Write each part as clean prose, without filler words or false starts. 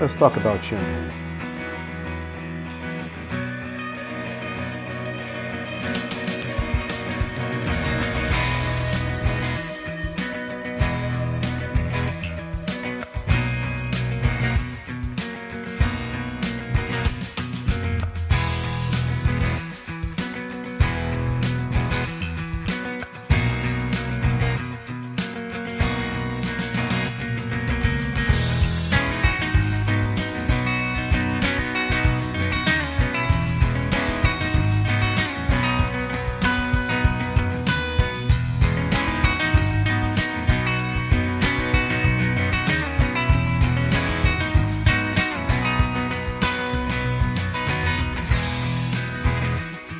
let's talk about champagne.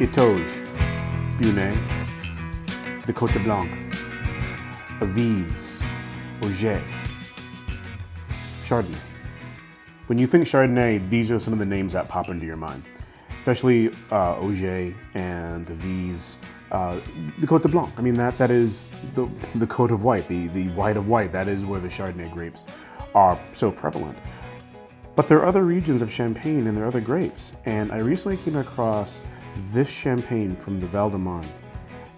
Étoges, Beaunay, the Cot de Blanc, Amaze, Eugène, Chardonnay. When you think Chardonnay, these are some of the names that pop into your mind, especially Eugène and the Amaze, the Cot de Blanc. I mean, that is the coat of white, the white of white. That is where the Chardonnay grapes are so prevalent. But there are other regions of Champagne and there are other grapes. And I recently came across this champagne from the Vallee De La Marne.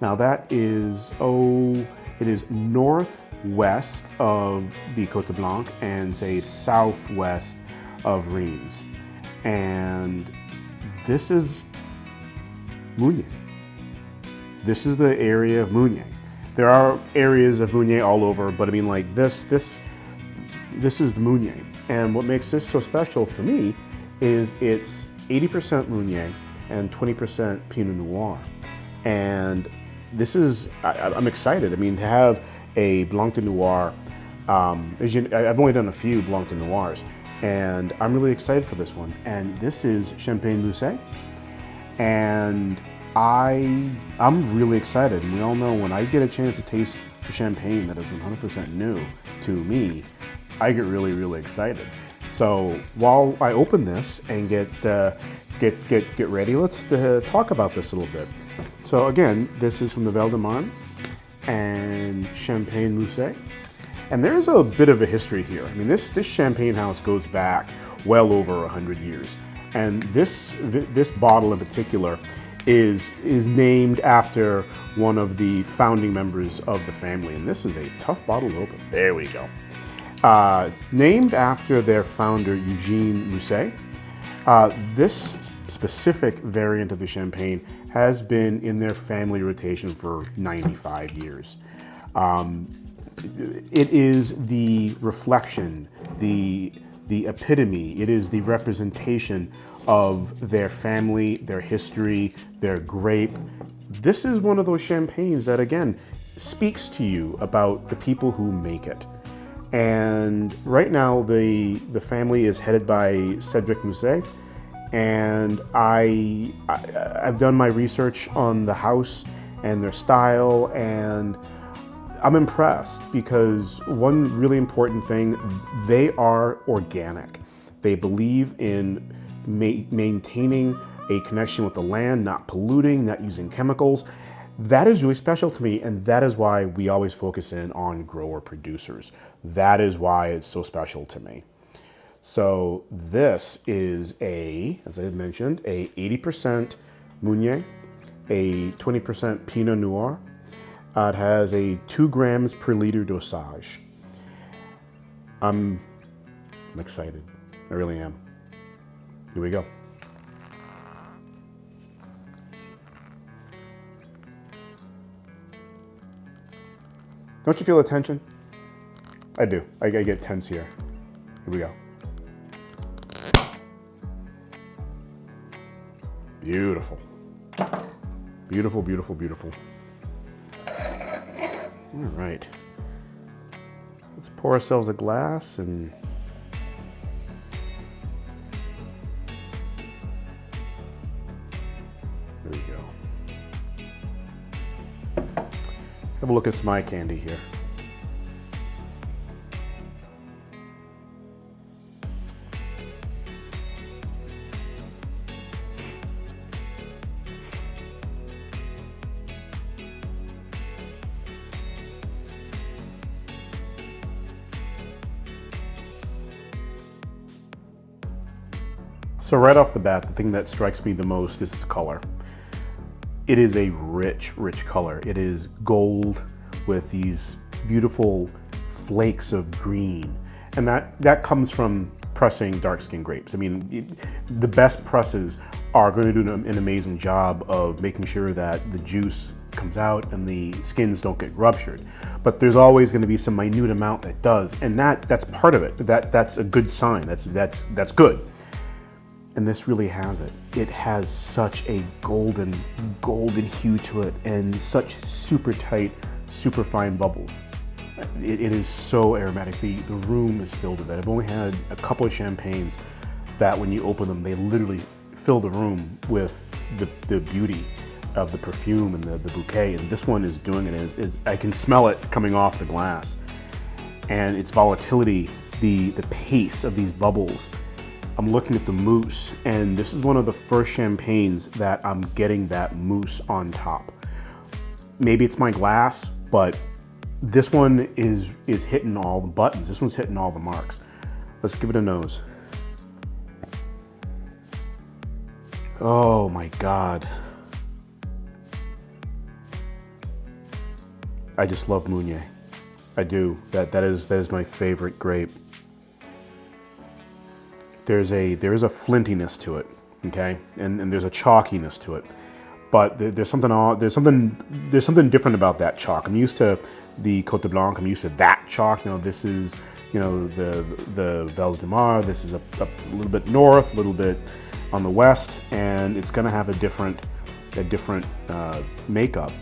Now that is, it is northwest of the Cot de Blanc and say southwest of Reims. And this is Meunier. This is the area of Meunier. There are areas of Meunier all over, but I mean like this is the Meunier. And what makes this so special for me is it's 80% Meunier and 20% Pinot Noir. And this is, I'm excited. I mean, to have a Blanc de Noir, I've only done a few Blanc de Noirs, and I'm really excited for this one. And this is Champagne Moussé, and I'm really excited. And we all know when I get a chance to taste the champagne that is 100% new to me, I get really, really excited. So while I open this and get ready, let's talk about this a little bit. So again, this is from the Vallee De La Marne and Champagne Moussé. And there's a bit of a history here. I mean, this champagne house goes back well over 100 years. And this bottle in particular is named after one of the founding members of the family. And this is a tough bottle to open. There we go. Named after their founder, Eugène Moussé. This specific variant of the champagne has been in their family rotation for 95 years. It is the reflection, the epitome, it is the representation of their family, their history, their grape. This is one of those champagnes that, again, speaks to you about the people who make it. And right now, the family is headed by Cédric Moussé, and I've done my research on the house and their style, and I'm impressed because one really important thing, they are organic. They believe in maintaining a connection with the land, not polluting, not using chemicals. That is really special to me, and that is why we always focus in on grower producers. That is why it's so special to me. So this is as I mentioned, a 80% Meunier, a 20% Pinot Noir. It has a 2 grams per liter dosage. I'm excited. I really am. Here we go. Don't you feel the tension? I do. I get tense here. Here we go. Beautiful. Beautiful, beautiful, beautiful. All right. Let's pour ourselves a glass and there we go. Have a look at some eye candy here. So right off the bat, the thing that strikes me the most is its color. It is a rich, rich color. It is gold with these beautiful flakes of green. And that comes from pressing dark-skinned grapes. I mean, the best presses are going to do an amazing job of making sure that the juice comes out and the skins don't get ruptured. But there's always going to be some minute amount that does, and that's part of it. That's a good sign. That's good. And this really has it. It has such a golden hue to it, and such super tight, super fine bubbles. It is so aromatic. The room is filled with it. I've only had a couple of champagnes that when you open them, they literally fill the room with the beauty of the perfume and the bouquet. And this one is doing it. I can smell it coming off the glass. And its volatility, the pace of these bubbles. I'm looking at the mousse, and this is one of the first champagnes that I'm getting that mousse on top. Maybe it's my glass, but this one is hitting all the buttons. This one's hitting all the marks. Let's give it a nose. Oh my God. I just love Meunier. I do. That is my favorite grape. There's a flintiness to it, okay, and there's a chalkiness to it. But there's something different about that chalk. I'm used to the Cot de Blanc. I'm used to that chalk. Now this is, you know, the Vallée De La Marne. This is a little bit north, a little bit on the west, and it's going to have a different makeup.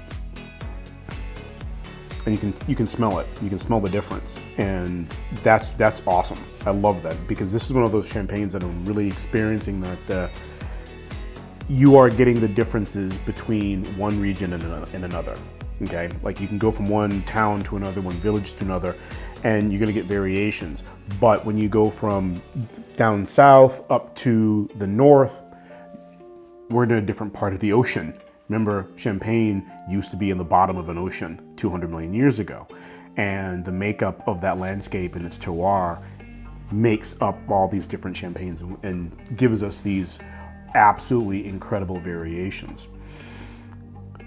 And you can smell it. You can smell the difference, and that's awesome. I love that, because this is one of those champagnes that I'm really experiencing that. You are getting the differences between one region and another, okay? Like you can go from one town to another, one village to another, and you're gonna get variations. But when you go from down south up to the north, we're in a different part of the ocean. Remember, Champagne used to be in the bottom of an ocean 200 million years ago. And the makeup of that landscape and its terroir makes up all these different champagnes and gives us these absolutely incredible variations.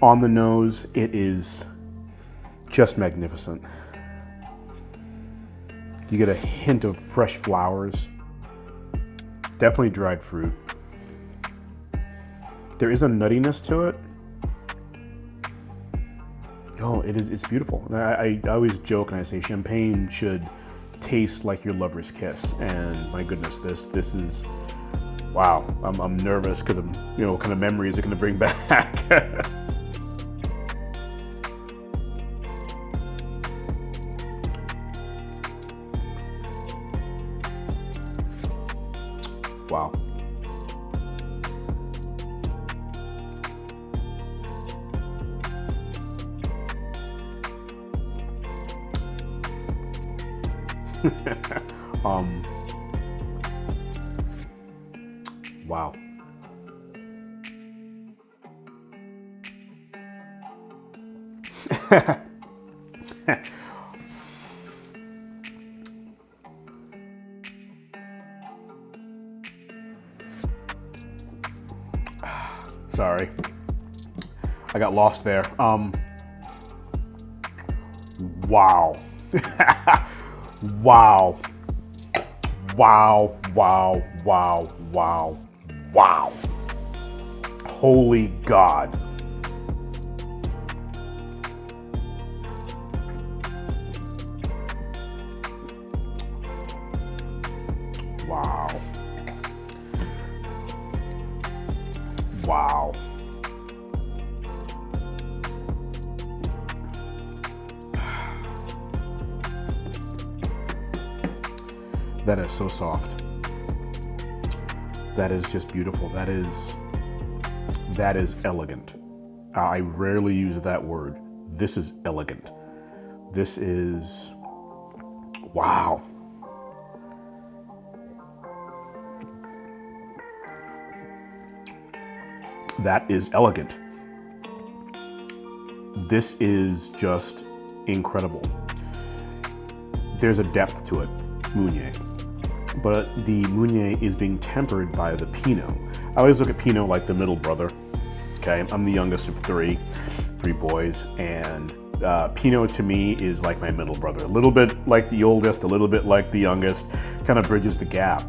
On the nose, it is just magnificent. You get a hint of fresh flowers, definitely dried fruit. There is a nuttiness to it. Oh, it's beautiful. I always joke and I say champagne should taste like your lover's kiss, and my goodness, this is, wow. I'm nervous because I'm, you know, what kind of memories are going to bring back. Wow. Wow. Sorry, I got lost there. Wow. Wow. Wow, wow, wow, wow, wow. Holy God. Wow. Wow. That is so soft. That is just beautiful. That is elegant. I rarely use that word. This is elegant. This is, wow. That is elegant. This is just incredible. There's a depth to it, Meunier. but the Meunier is being tempered by the Pinot. I always look at Pinot like the middle brother. Okay, I'm the youngest of three boys, and Pinot to me is like my middle brother. A little bit like the oldest, a little bit like the youngest, kind of bridges the gap.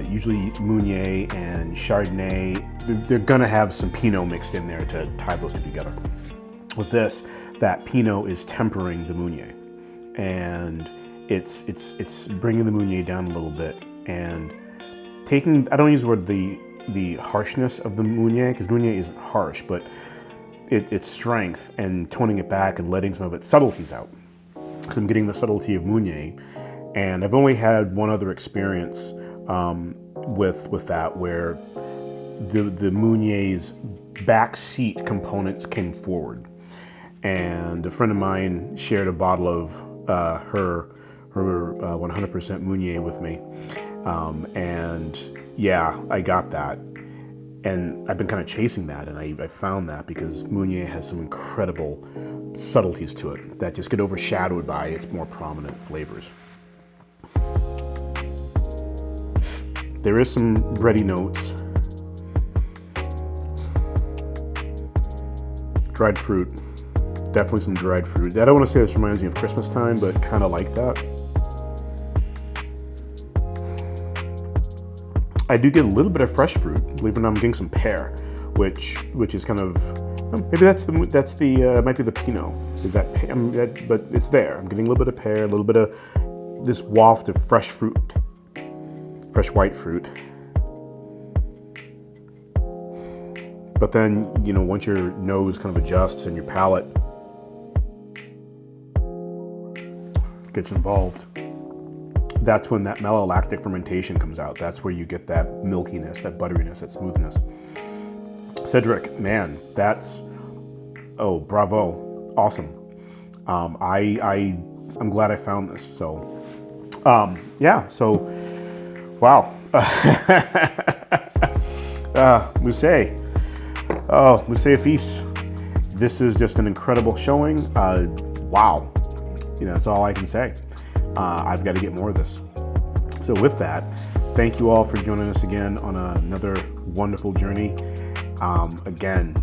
Usually Meunier and Chardonnay, they're gonna have some Pinot mixed in there to tie those two together. With this, that Pinot is tempering the Meunier, and it's bringing the Meunier down a little bit and taking, I don't use the word the harshness of the Meunier, because Meunier isn't harsh, but its strength, and toning it back and letting some of its subtleties out. Because I'm getting the subtlety of Meunier, and I've only had one other experience with that, where the Meunier's back seat components came forward, and a friend of mine shared a bottle of her 100% Meunier with me, and yeah, I got that, and I've been kind of chasing that, and I found that because Meunier has some incredible subtleties to it that just get overshadowed by its more prominent flavors. There is some bready notes. Dried fruit, definitely some dried fruit. I don't want to say this reminds me of Christmas time, but kind of like that. I do get a little bit of fresh fruit. Believe it or not, I'm getting some pear, which is kind of, maybe that's the might be the Pinot. Is that, but it's there. I'm getting a little bit of pear, a little bit of this waft of fresh fruit, fresh white fruit. But then, you know, once your nose kind of adjusts and your palate gets involved, that's when that malolactic fermentation comes out. That's where you get that milkiness, that butteriness, that smoothness. Cédric, man, that's, oh, bravo, awesome. I'm glad I found this. So, yeah, so, wow. Moussé. Oh, Moussé Fils. This is just an incredible showing. Wow. You know, that's all I can say. I've got to get more of this. So with that, thank you all for joining us again on another wonderful journey. Again,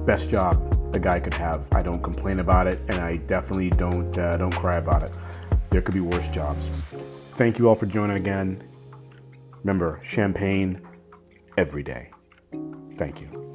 best job a guy could have. I don't complain about it, and I definitely don't cry about it. There could be worse jobs. Thank you all for joining again. Remember, champagne every day. Thank you.